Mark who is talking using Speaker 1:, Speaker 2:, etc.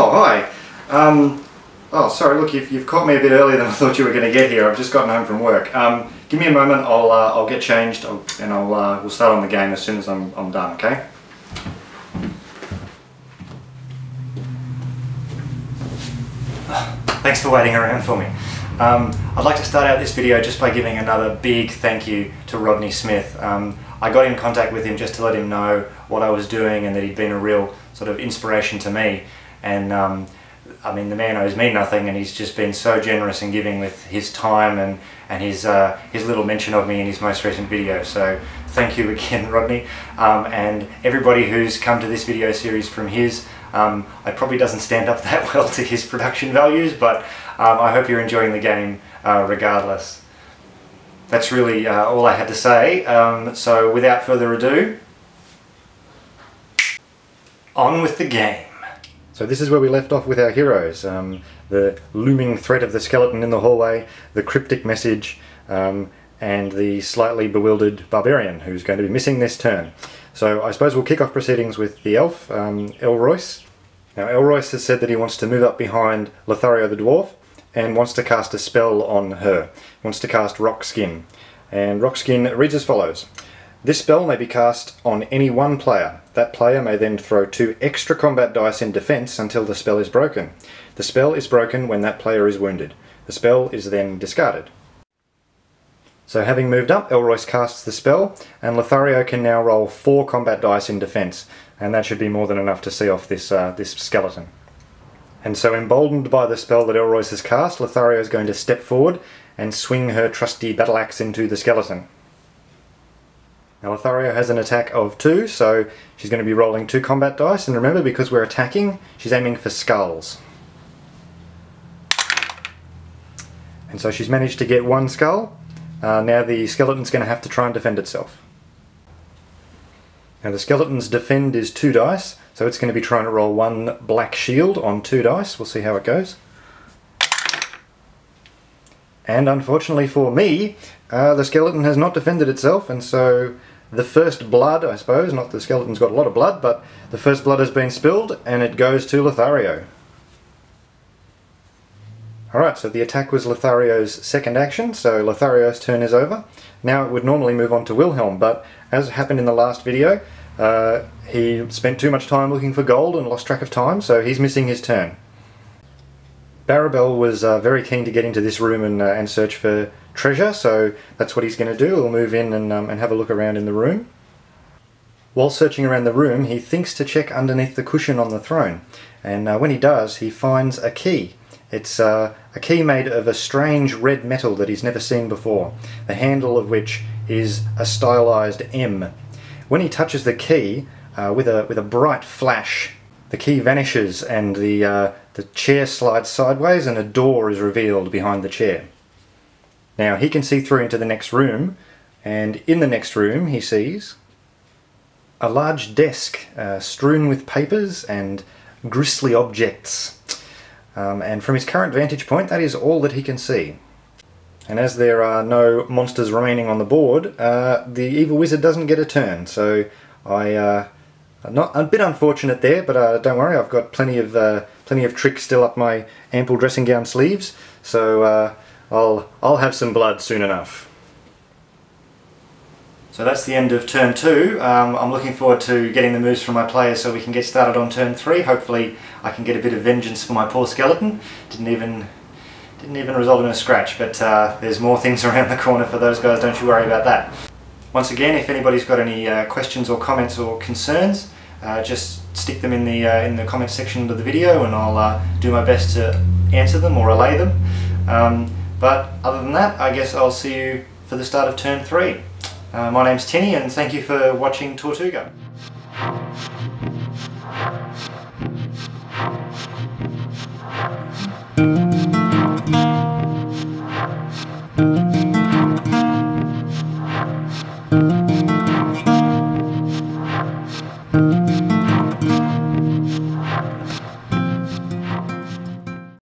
Speaker 1: Oh, hi. Oh, sorry, look, you've caught me a bit earlier than I thought you were going to get here. I've just gotten home from work. Give me a moment, I'll get changed and we'll start on the game as soon as I'm done, okay? Thanks for waiting around for me. I'd like to start out this video just by giving another big thank you to Rodney Smith. I got in contact with him just to let him know what I was doing and that he'd been a real sort of inspiration to me. And I mean, the man owes me nothing, and he's just been so generous in giving with his time and his little mention of me in his most recent video. So thank you again, Rodney. And everybody who's come to this video series from his, it probably doesn't stand up that well to his production values, but I hope you're enjoying the game regardless. That's really all I had to say. So without further ado, on with the game. So this is where we left off with our heroes. The looming threat of the skeleton in the hallway, the cryptic message, and the slightly bewildered barbarian who's going to be missing this turn. So I suppose we'll kick off proceedings with the elf, Elroyce. Now Elroyce has said that he wants to move up behind Lothario the dwarf and wants to cast a spell on her. He wants to cast Rock Skin. And Rock Skin reads as follows. This spell may be cast on any one player. That player may then throw 2 extra combat dice in defense until the spell is broken. The spell is broken when that player is wounded. The spell is then discarded. So having moved up, Elroyce casts the spell, and Lothario can now roll 4 combat dice in defense, and that should be more than enough to see off this skeleton. And so emboldened by the spell that Elroyce has cast, Lothario is going to step forward and swing her trusty battle axe into the skeleton. Now Lothario has an attack of 2, so she's going to be rolling 2 combat dice, and remember, because we're attacking, she's aiming for skulls. And so she's managed to get 1 skull. Now the skeleton's going to have to try and defend itself. Now the skeleton's defend is 2 dice, so it's going to be trying to roll 1 black shield on 2 dice. We'll see how it goes. And unfortunately for me, the skeleton has not defended itself, and so the first blood, I suppose, not the skeleton's got a lot of blood, but the first blood has been spilled, and it goes to Lothario. Alright, so the attack was Lothario's second action, so Lothario's turn is over. Now it would normally move on to Wilhelm, but as happened in the last video, he spent too much time looking for gold and lost track of time, so he's missing his turn. Barabel was very keen to get into this room and search for treasure, so that's what he's going to do. He'll move in and have a look around in the room. While searching around the room, he thinks to check underneath the cushion on the throne, and when he does, he finds a key. It's a key made of a strange red metal that he's never seen before, the handle of which is a stylized M. When he touches the key, with a bright flash, the key vanishes and the chair slides sideways and a door is revealed behind the chair. Now he can see through into the next room, and in the next room he sees a large desk strewn with papers and grisly objects. And from his current vantage point, that is all that he can see. And as there are no monsters remaining on the board, the evil wizard doesn't get a turn, so I'm not a bit unfortunate there, but don't worry, I've got plenty of tricks still up my ample dressing gown sleeves, so I'll have some blood soon enough. So that's the end of turn 2. I'm looking forward to getting the moves from my players so we can get started on turn 3. Hopefully I can get a bit of vengeance for my poor skeleton. Didn't even result in a scratch, but there's more things around the corner for those guys, don't you worry about that. Once again, if anybody's got any questions or comments or concerns, just stick them in the comments section of the video, and I'll do my best to answer them or allay them. But other than that, I guess I'll see you for the start of turn 3. My name's Tinny, and thank you for watching Tortuga.